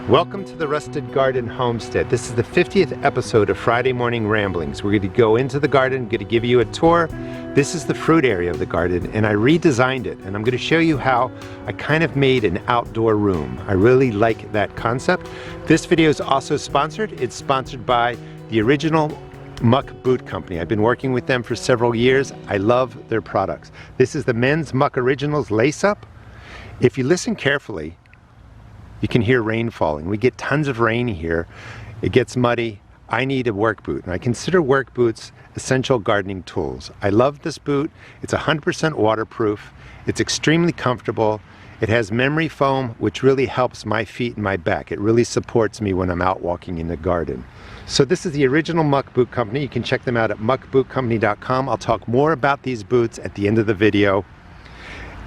Welcome to the Rusted Garden Homestead. This is the 50th episode of Friday Morning Ramblings. We're going to go into the garden, going to give you a tour. This is the fruit area of the garden, and I redesigned it, and I'm going to show you how I kind of made an outdoor room. I really like that concept. This video is also sponsored. It's sponsored by the original Muck boot company. I've been working with them for several years. I love their products. This is the men's Muck Originals Lace Up. If you listen carefully, you can hear rain falling. We get tons of rain here. It gets muddy. I need a work boot, and I consider work boots essential gardening tools. I love this boot. It's 100% waterproof. It's extremely comfortable. It has memory foam, which really helps my feet and my back. It really supports me when I'm out walking in the garden. So this is the original Muck Boot Company. You can check them out at muckbootcompany.com. I'll talk more about these boots at the end of the video.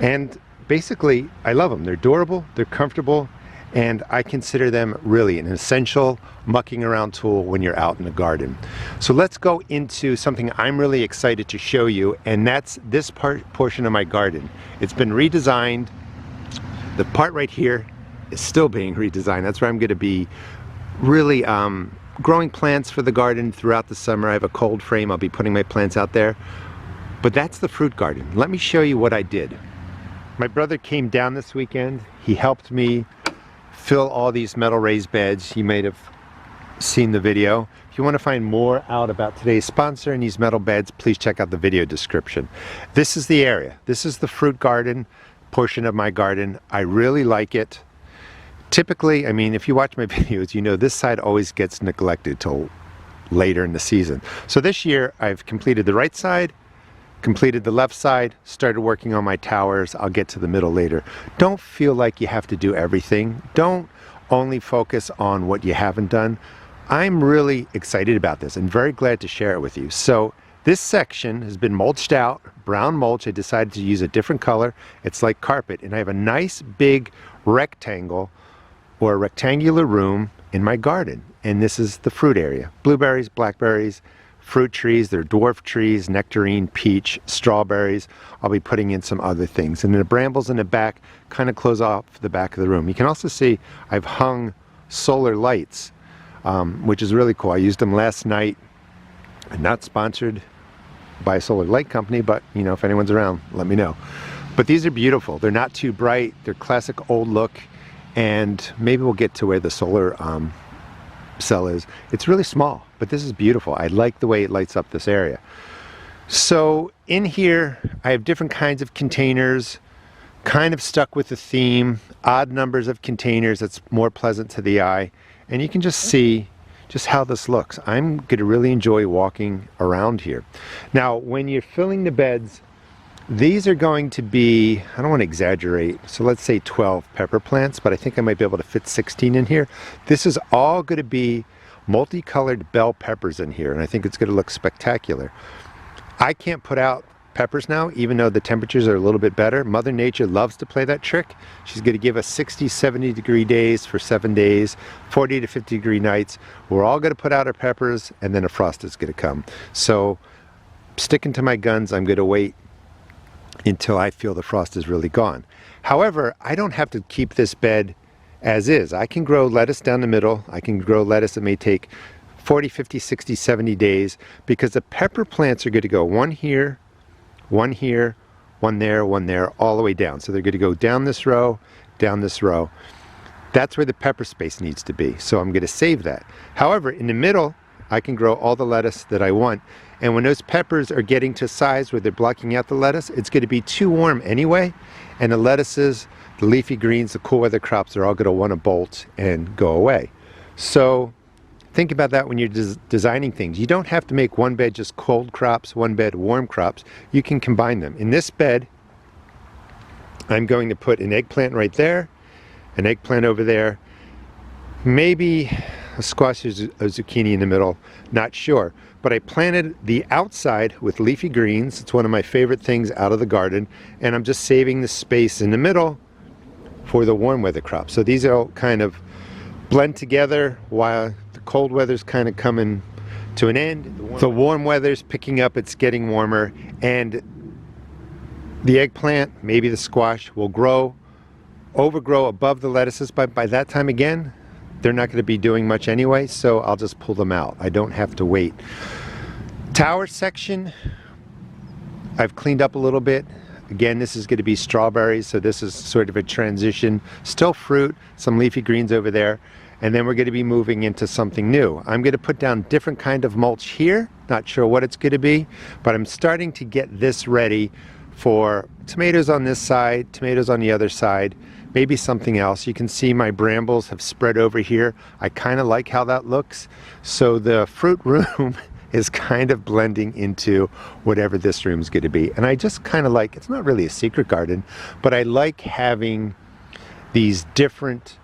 And basically, I love them. They're durable, they're comfortable, and I consider them really an essential mucking around tool when you're out in the garden. So let's go into something I'm really excited to show you, and that's this portion of my garden. It's been redesigned. The part right here is still being redesigned. That's where I'm going to be really growing plants for the garden throughout the summer. I have a cold frame. I'll be putting my plants out there. But that's the fruit garden. Let me show you what I did. My brother came down this weekend. He helped me fill all these metal raised beds. You may have seen the video. If you want to find more out about today's sponsor and these metal beds, please check out the video description. This is the area. This is the fruit garden portion of my garden. I really like it. Typically, I mean, if you watch my videos, you know this side always gets neglected till later in the season. So this year I've completed the right side, completed the left side, started working on my towers. I'll get to the middle later. Don't feel like you have to do everything. Don't only focus on what you haven't done. I'm really excited about this and very glad to share it with you. So this section has been mulched out, brown mulch. I decided to use a different color. It's like carpet, and I have a nice big rectangle or a rectangular room in my garden. And this is the fruit area. Blueberries, blackberries, fruit trees. They're dwarf trees, nectarine, peach, strawberries. I'll be putting in some other things. And then the brambles in the back kind of close off the back of the room. You can also see I've hung solar lights, which is really cool. I used them last night. I'm not sponsored by a solar light company, but you know, if anyone's around, let me know. But these are beautiful. They're not too bright. They're classic old look. And maybe we'll get to where the solar cell is. It's really small, but this is beautiful. I like the way it lights up this area. So in here, I have different kinds of containers, kind of stuck with the theme, odd numbers of containers that's more pleasant to the eye. And you can just see just how this looks. I'm going to really enjoy walking around here. Now, when you're filling the beds, these are going to be, I don't want to exaggerate, so let's say 12 pepper plants, but I think I might be able to fit 16 in here. This is all going to be multicolored bell peppers in here, and I think it's going to look spectacular. I can't put out peppers now, even though the temperatures are a little bit better. Mother Nature loves to play that trick. She's going to give us 60, 70 degree days for 7 days, 40 to 50 degree nights. We're all going to put out our peppers, and then a frost is going to come. So sticking to my guns, I'm going to wait until I feel the frost is really gone. However, I don't have to keep this bed as is. I can grow lettuce down the middle. I can grow lettuce that may take 40, 50, 60, 70 days, because the pepper plants are going to go one here, one here, one there, all the way down. So they're going to go down this row, down this row. That's where the pepper space needs to be. So I'm going to save that. However, in the middle, I can grow all the lettuce that I want. And when those peppers are getting to size where they're blocking out the lettuce, it's going to be too warm anyway. And the lettuces, the leafy greens, the cool weather crops are all going to want to bolt and go away. So think about that when you're designing things. You don't have to make one bed just cold crops, one bed warm crops. You can combine them. In this bed, I'm going to put an eggplant right there, an eggplant over there, maybe a squash or a zucchini in the middle, not sure. But I planted the outside with leafy greens. It's one of my favorite things out of the garden. And I'm just saving the space in the middle for the warm weather crops. So these all kind of blend together while the cold weather's kind of coming to an end. The warm weather's picking up, it's getting warmer. And the eggplant, maybe the squash, will overgrow above the lettuces. But by that time again, they're not going to be doing much anyway, so I'll just pull them out. I don't have to wait. Tower section, I've cleaned up a little bit. Again, this is going to be strawberries, so this is sort of a transition. Still fruit, some leafy greens over there, and then we're going to be moving into something new. I'm going to put down different kind of mulch here. Not sure what it's going to be, but I'm starting to get this ready for tomatoes on this side, tomatoes on the other side, maybe something else. You can see my brambles have spread over here. I kind of like how that looks. So the fruit room is kind of blending into whatever this room is going to be. And I just kind of like, it's not really a secret garden, but I like having these different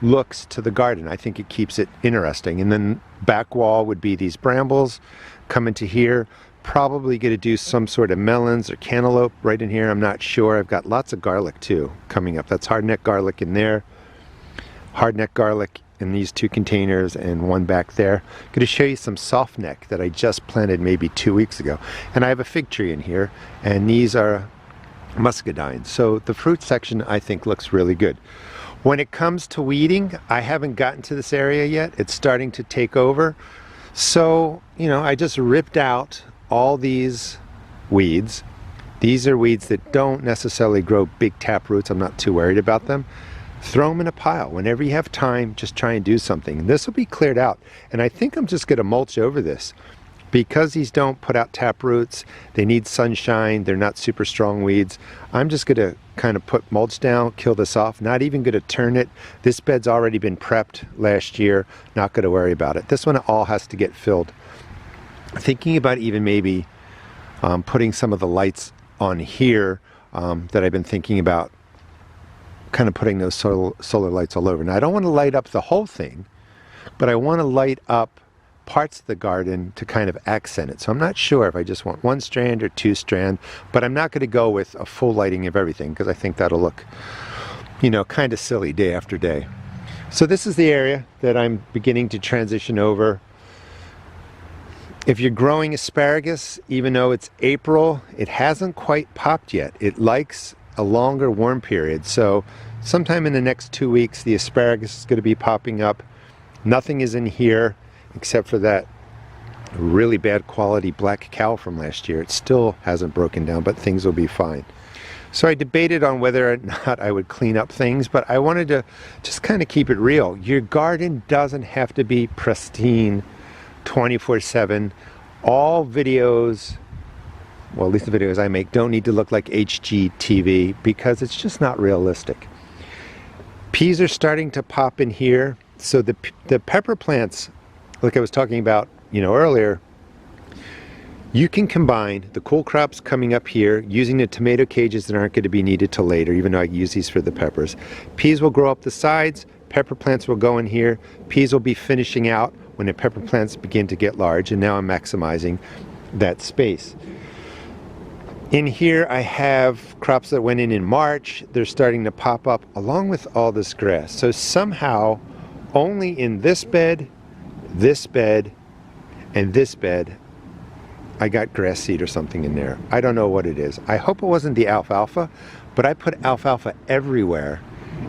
looks to the garden. I think it keeps it interesting. And then back wall would be these brambles come into here. Probably going to do some sort of melons or cantaloupe right in here. I'm not sure. I've got lots of garlic too coming up. That's hardneck garlic in there. Hardneck garlic in these two containers and one back there. I'm going to show you some softneck that I just planted maybe 2 weeks ago. And I have a fig tree in here, and these are muscadines. So the fruit section I think looks really good. When it comes to weeding, I haven't gotten to this area yet. It's starting to take over. So, you know, I just ripped out all these weeds. These are weeds that don't necessarily grow big tap roots. I'm not too worried about them. Throw them in a pile. Whenever you have time, just try and do something. This will be cleared out. And I think I'm just going to mulch over this. Because these don't put out tap roots, they need sunshine, they're not super strong weeds. I'm just going to kind of put mulch down, kill this off, not even going to turn it. This bed's already been prepped last year, not going to worry about it. This one all has to get filled. Thinking about even maybe putting some of the lights on here that I've been thinking about, kind of putting those solar lights all over. Now I don't want to light up the whole thing, but I want to light up parts of the garden to kind of accent it. So I'm not sure if I just want one strand or two strand, but I'm not going to go with a full lighting of everything because I think that'll look, you know, kind of silly day after day. So this is the area that I'm beginning to transition over. If you're growing asparagus, even though it's April, it hasn't quite popped yet. It likes a longer warm period. So sometime in the next 2 weeks, the asparagus is going to be popping up. Nothing is in here except for that really bad quality black Kale from last year. It still hasn't broken down, but things will be fine. So I debated on whether or not I would clean up things, but I wanted to just kind of keep it real. Your garden doesn't have to be pristine 24/7. All videos, well, at least the videos I make, don't need to look like HGTV because it's just not realistic. Peas are starting to pop in here. So the pepper plants, like I was talking about, you know, earlier, you can combine the cool crops coming up here using the tomato cages that aren't going to be needed till later, even though I use these for the peppers. Peas will grow up the sides, pepper plants will go in here, peas will be finishing out when the pepper plants begin to get large, and now I'm maximizing that space. In here I have crops that went in March. They're starting to pop up along with all this grass. So somehow only in this bed, and this bed, I got grass seed or something in there. I don't know what it is. I hope it wasn't the alfalfa, but I put alfalfa everywhere.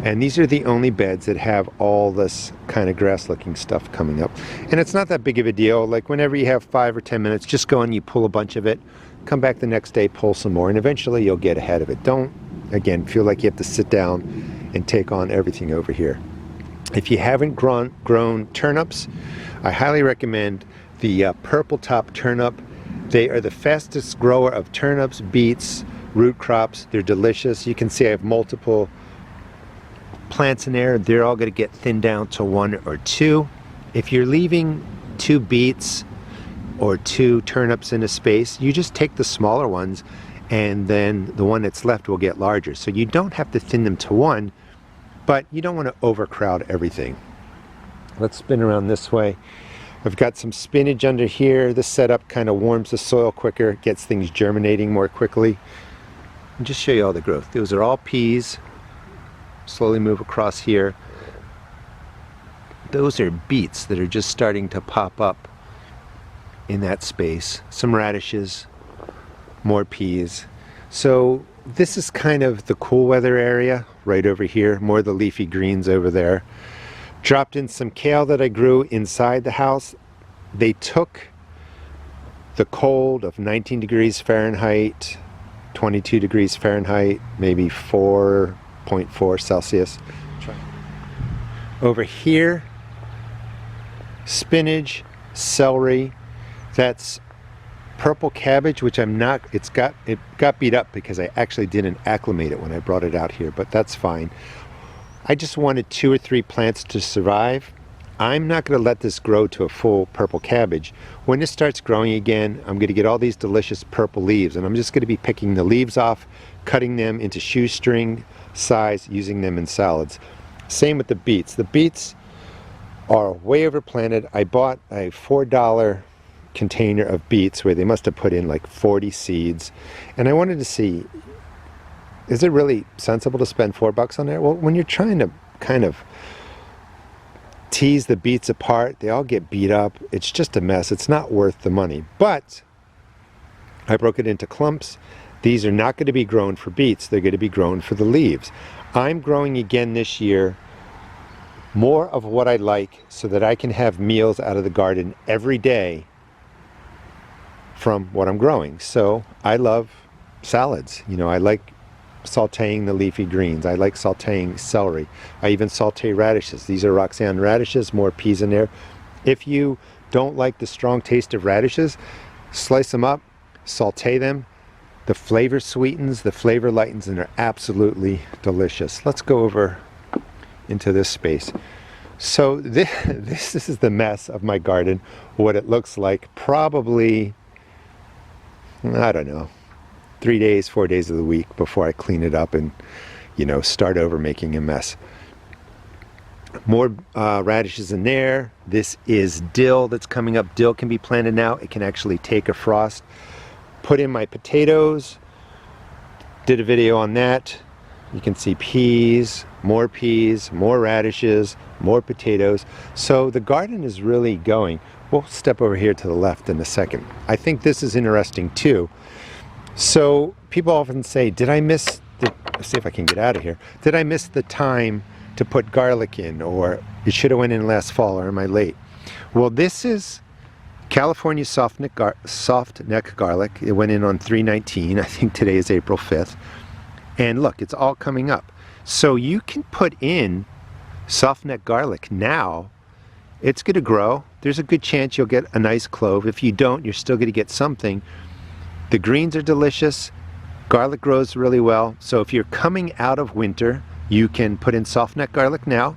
And these are the only beds that have all this kind of grass looking stuff coming up. And it's not that big of a deal. Like whenever you have 5 or 10 minutes, just go and you pull a bunch of it, come back the next day, pull some more, and eventually you'll get ahead of it. Don't, again, feel like you have to sit down and take on everything over here. If you haven't grown turnips, I highly recommend the purple top turnip. They are the fastest grower of turnips, beets, root crops. They're delicious. You can see I have multiple plants in there. They're all going to get thinned down to 1 or 2. If you're leaving 2 beets or 2 turnips in a space, you just take the smaller ones and then the one that's left will get larger. So you don't have to thin them to 1, but you don't want to overcrowd everything. Let's spin around this way. I've got some spinach under here. This setup kind of warms the soil quicker, gets things germinating more quickly. And just show you all the growth. Those are all peas. Slowly move across here. Those are beets that are just starting to pop up in that space. Some radishes, more peas. So this is kind of the cool weather area right over here. More of the leafy greens over there. Dropped in some kale that I grew inside the house. They took the cold of 19 degrees Fahrenheit, 22 degrees Fahrenheit, maybe 4.4 Celsius. Over here, spinach, celery, that's purple cabbage, which I'm not, it got beat up because I actually didn't acclimate it when I brought it out here, but that's fine. I just wanted 2 or 3 plants to survive. I'm not going to let this grow to a full purple cabbage. When it starts growing again, I'm going to get all these delicious purple leaves, and I'm just going to be picking the leaves off, cutting them into shoestring size, using them in salads. Same with the beets. The beets are way overplanted. I bought a $4 container of beets where they must have put in like 40 seeds, and I wanted to see, is it really sensible to spend $4 on there? Well, when you're trying to kind of tease the beets apart, they all get beat up. It's just a mess. It's not worth the money. But I broke it into clumps. These are not going to be grown for beets. They're going to be grown for the leaves. I'm growing again this year more of what I like so that I can have meals out of the garden every day from what I'm growing. So I love salads. You know, I like sauteing the leafy greens. I like sauteing celery. I even saute radishes. These are Roxanne radishes, more peas in there. If you don't like the strong taste of radishes, slice them up, saute them. The flavor sweetens, the flavor lightens, and they're absolutely delicious. Let's go over into this space. So this is the mess of my garden, what it looks like probably, I don't know, 3 days, 4 days of the week before I clean it up and, you know, start over making a mess. More radishes in there. This is dill that's coming up. Dill can be planted now. It can actually take a frost. Put in my potatoes. Did a video on that. You can see peas, more radishes, more potatoes. So the garden is really going. We'll step over here to the left in a second. I think this is interesting too. So people often say, did I miss the, let's see if I can get out of here. Did I miss the time to put garlic in, or it should have went in last fall, or am I late? Well, this is California soft neck garlic. It went in on 3/19. I think today is April 5th. And look, it's all coming up. So you can put in soft neck garlic now. It's going to grow. There's a good chance you'll get a nice clove. If you don't, you're still going to get something. The greens are delicious. Garlic grows really well. So if you're coming out of winter, you can put in soft neck garlic now.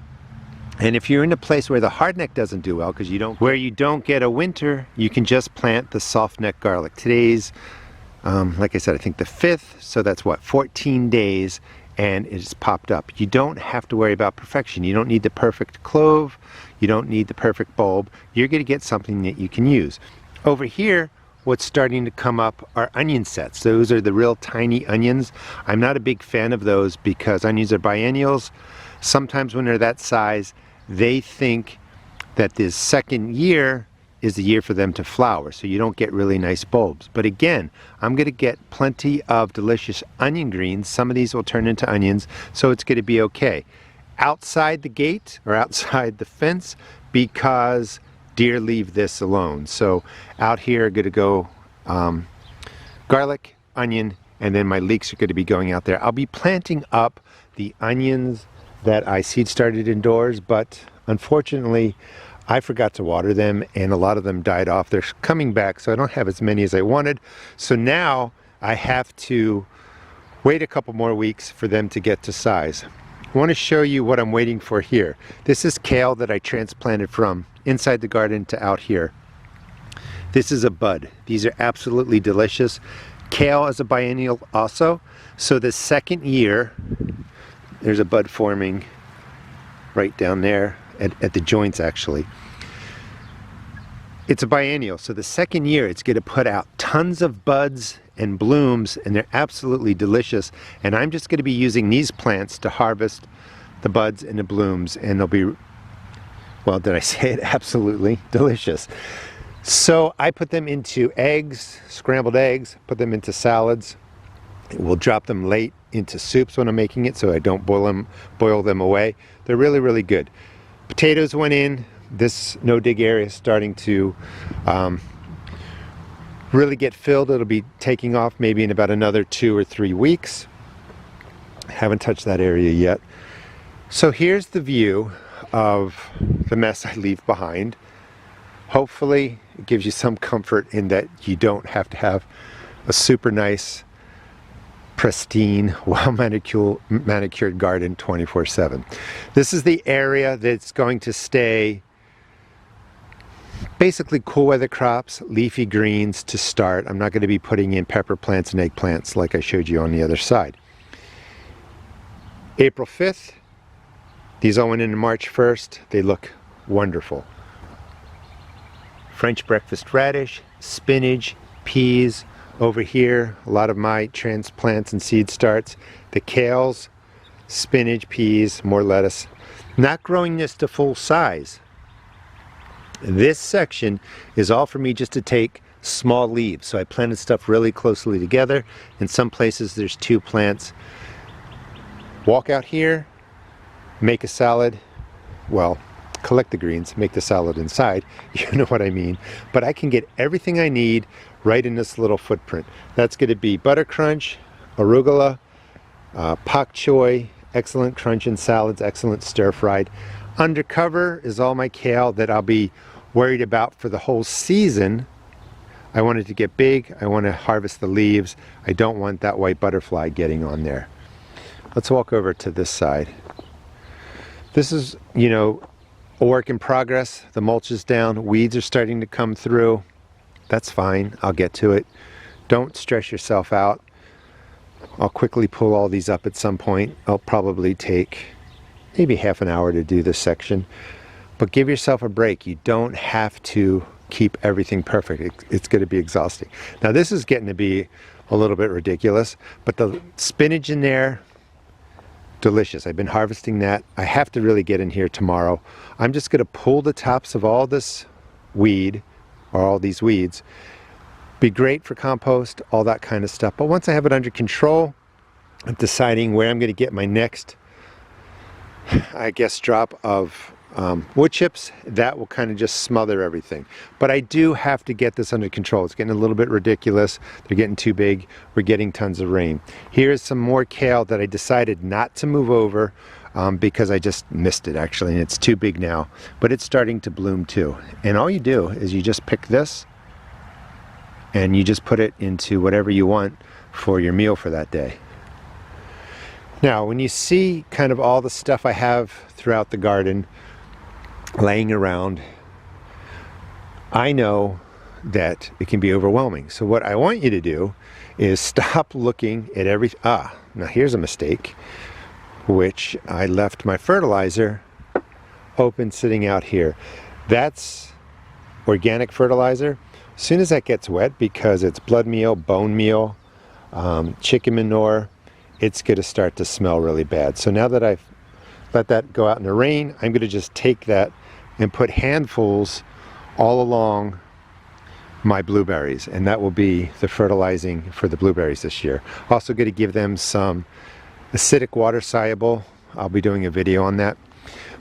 And if you're in a place where the hardneck doesn't do well, because where you don't get a winter, you can just plant the soft neck garlic. Today's, like I said, I think the 5th, so that's what, 14 days, and it's popped up. You don't have to worry about perfection. You don't need the perfect clove. You don't need the perfect bulb. You're going to get something that you can use. Over here, what's starting to come up are onion sets. Those are the real tiny onions. I'm not a big fan of those because onions are biennials. Sometimes when they're that size, they think that this second year is the year for them to flower, so you don't get really nice bulbs. But again, I'm going to get plenty of delicious onion greens. Some of these will turn into onions, so it's going to be okay. Outside the gate or outside the fence, because deer leave this alone. So out here, I'm going to go garlic, onion, and then my leeks are going to be going out there. I'll be planting up the onions that I seed started indoors, but unfortunately I forgot to water them and a lot of them died off. They're coming back, so I don't have as many as I wanted. So now I have to wait a couple more weeks for them to get to size. I want to show you what I'm waiting for here. This is kale that I transplanted from inside the garden to out here. This is a bud. These are absolutely delicious. Kale is a biennial also. So the second year, there's a bud forming right down there at the joints actually. It's a biennial, so the second year it's going to put out tons of buds and blooms, and they're absolutely delicious. And I'm just going to be using these plants to harvest the buds and the blooms, and they'll be, well, did I say it? Absolutely delicious. So I put them into eggs, scrambled eggs, put them into salads. We'll drop them late into soups when I'm making it, so I don't boil them away. They're really, really good. Potatoes went in. This no-dig area is starting to really get filled. It'll be taking off maybe in about another 2 or 3 weeks. Haven't touched that area yet. So here's the view of the mess I leave behind. Hopefully it gives you some comfort in that you don't have to have a super nice, pristine, well-manicured garden 24/7. This is the area that's going to stay basically cool weather crops, leafy greens to start. I'm not going to be putting in pepper plants and eggplants like I showed you on the other side. April 5th, these all went in March 1st. They look wonderful. French breakfast radish, spinach, peas. Over here, a lot of my transplants and seed starts. The kales, spinach, peas, more lettuce. Not growing this to full size. This section is all for me just to take small leaves. So I planted stuff really closely together. In some places there's 2 plants. Walk out here, make a salad. Well, collect the greens, make the salad inside. You know what I mean. But I can get everything I need right in this little footprint. That's going to be butter crunch, arugula, pak choy, excellent crunch in salads, excellent stir-fried. Undercover is all my kale that I'll be worried about for the whole season. I want it to get big. I want to harvest the leaves. I don't want that white butterfly getting on there. Let's walk over to this side. This is, you know, a work in progress. The mulch is down. Weeds are starting to come through. That's fine. I'll get to it. Don't stress yourself out. I'll quickly pull all these up at some point. I'll probably take maybe half an hour to do this section. But give yourself a break. You don't have to keep everything perfect. It's going to be exhausting. Now this is getting to be a little bit ridiculous, but the spinach in there, delicious. I've been harvesting that. I have to really get in here tomorrow. I'm just going to pull the tops of all this weed, or all these weeds. Be great for compost, all that kind of stuff. But once I have it under control, I'm deciding where I'm going to get my next, I guess, drop of wood chips. That will kind of just smother everything. But I do have to get this under control. It's getting a little bit ridiculous. They're getting too big. We're getting tons of rain. Here's some more kale that I decided not to move over because I just missed it actually, and it's too big now. But it's starting to bloom too. And all you do is you just pick this and you just put it into whatever you want for your meal for that day. Now, when you see kind of all the stuff I have throughout the garden laying around, I know that it can be overwhelming. So what I want you to do is stop looking at now here's a mistake, which I left my fertilizer open sitting out here. That's organic fertilizer. As soon as that gets wet, because it's blood meal, bone meal, chicken manure, it's going to start to smell really bad. So now that I've let that go out in the rain, I'm going to just take that and put handfuls all along my blueberries, and that will be the fertilizing for the blueberries this year. Also going to give them some acidic water soluble. I'll be doing a video on that.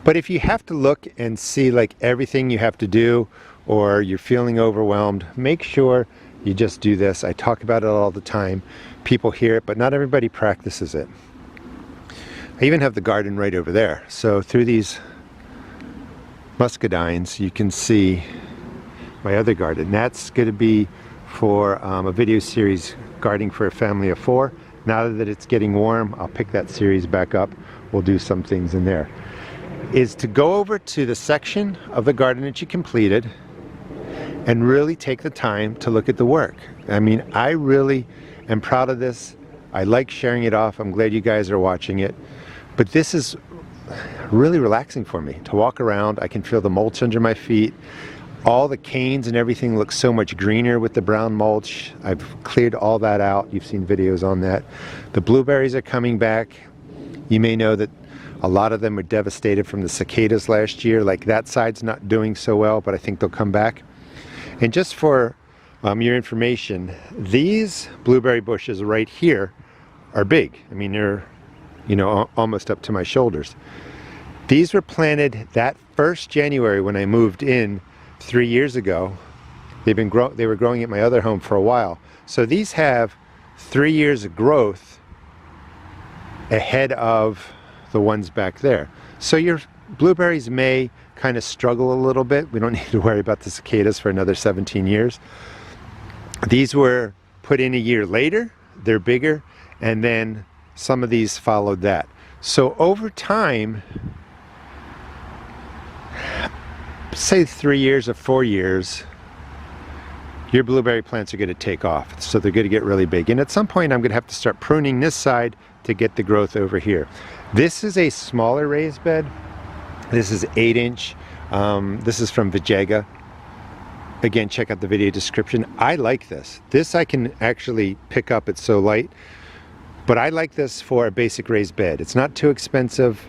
But if you have to look and see like everything you have to do, or you're feeling overwhelmed, make sure you just do this. I talk about it all the time. People hear it, but not everybody practices it. I even have the garden right over there. So through these Muscadines, you can see my other garden. That's going to be for a video series, Gardening for a Family of 4. Now that it's getting warm, I'll pick that series back up. We'll do some things in there. Is to go over to the section of the garden that you completed and really take the time to look at the work. I mean, I really am proud of this. I like sharing it off. I'm glad you guys are watching it. But this is really relaxing for me to walk around. I can feel the mulch under my feet. All the canes and everything looks so much greener with the brown mulch. I've cleared all that out. You've seen videos on that. The blueberries are coming back. You may know that a lot of them were devastated from the cicadas last year. Like that side's not doing so well, but I think they'll come back. And just for your information, these blueberry bushes right here are big. I mean, they're, you know, almost up to my shoulders. These were planted that first January when I moved in 3 years ago. They were growing at my other home for a while. So these have 3 years of growth ahead of the ones back there. So your blueberries may kind of struggle a little bit. We don't need to worry about the cicadas for another 17 years. These were put in a year later. They're bigger, and then some of these followed that. So over time, say 3 years or 4 years, your blueberry plants are going to take off. So they're going to get really big. And at some point, I'm going to have to start pruning this side to get the growth over here. This is a smaller raised bed. This is 8-inch. This is from Vijega. Again, check out the video description. I like this. This I can actually pick up. It's so light. But I like this for a basic raised bed. It's not too expensive.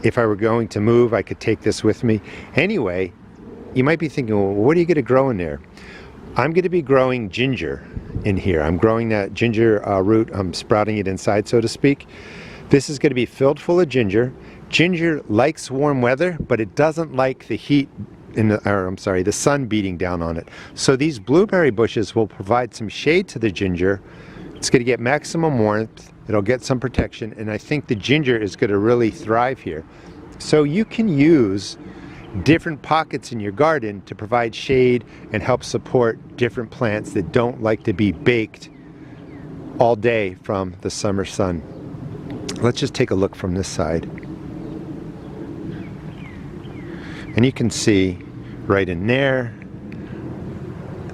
If I were going to move, I could take this with me. Anyway, you might be thinking, well, what are you going to grow in there? I'm going to be growing ginger in here. I'm growing that ginger root. I'm sprouting it inside, so to speak. This is going to be filled full of ginger. Ginger likes warm weather, but it doesn't like the heat, the sun beating down on it. So these blueberry bushes will provide some shade to the ginger. It's going to get maximum warmth. It'll get some protection, and I think the ginger is going to really thrive here. So you can use different pockets in your garden to provide shade and help support different plants that don't like to be baked all day from the summer sun. Let's just take a look from this side. And you can see right in there,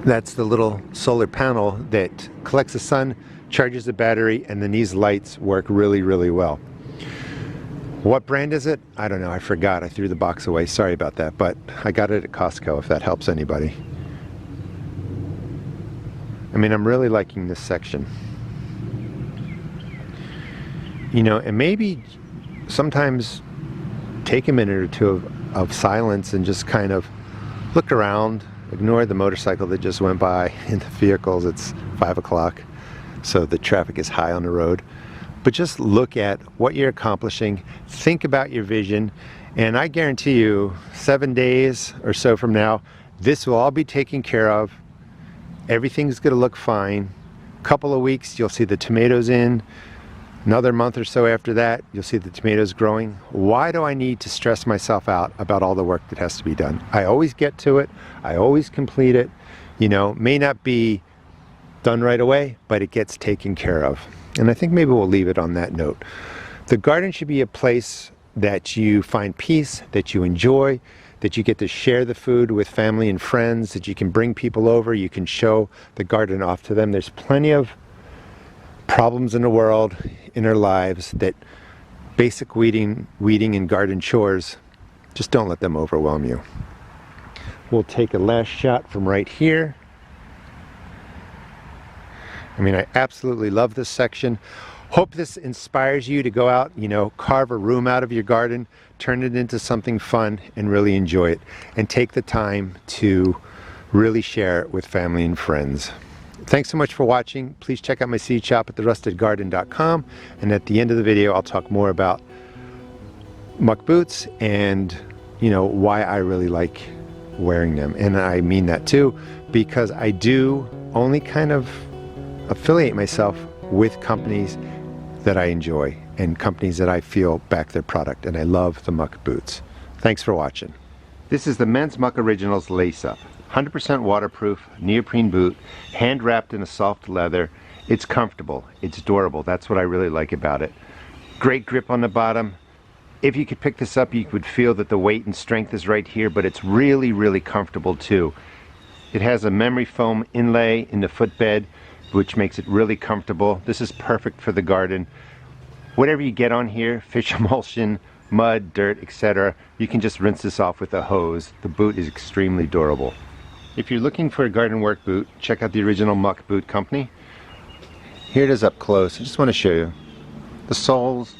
that's the little solar panel that collects the sun, charges the battery, and then these lights work really, really well. What brand is it? I don't know. I forgot. I threw the box away. Sorry about that. But I got it at Costco, if that helps anybody. I mean, I'm really liking this section. You know, and maybe sometimes take a minute or two of silence and just kind of look around. Ignore the motorcycle that just went by in the vehicles. It's 5 o'clock, so the traffic is high on the road. But just look at what you're accomplishing, think about your vision, and I guarantee you 7 days or so from now, this will all be taken care of. Everything's going to look fine. A couple of weeks, you'll see the tomatoes in. Another month or so after that, you'll see the tomatoes growing. Why do I need to stress myself out about all the work that has to be done? I always get to it. I always complete it. You know, may not be done right away, but it gets taken care of. And I think maybe we'll leave it on that note. The garden should be a place that you find peace, that you enjoy, that you get to share the food with family and friends, that you can bring people over, you can show the garden off to them. There's plenty of problems in the world, in our lives, that basic weeding and garden chores, just don't let them overwhelm you. We'll take a last shot from right here. I mean, I absolutely love this section. Hope this inspires you to go out, you know, carve a room out of your garden, turn it into something fun, and really enjoy it. And take the time to really share it with family and friends. Thanks so much for watching. Please check out my seed shop at therustedgarden.com. And at the end of the video, I'll talk more about muck boots and, you know, why I really like wearing them. And I mean that too, because I do only kind of affiliate myself with companies that I enjoy and companies that I feel back their product, and I love the Muck boots. Thanks for watching. This is the Men's Muck Originals Lace Up. 100% waterproof, neoprene boot, hand wrapped in a soft leather. It's comfortable, it's durable. That's what I really like about it. Great grip on the bottom. If you could pick this up, you would feel that the weight and strength is right here, but it's really, really comfortable too. It has a memory foam inlay in the footbed, which makes it really comfortable. This is perfect for the garden. Whatever you get on here, fish emulsion, mud, dirt, etc., you can just rinse this off with a hose. The boot is extremely durable. If you're looking for a garden work boot, check out the original Muck Boot Company. Here it is up close. I just want to show you the soles,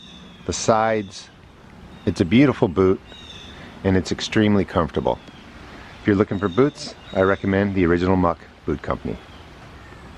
the sides. It's a beautiful boot, and it's extremely comfortable. If you're looking for boots, I recommend the original Muck Boot Company.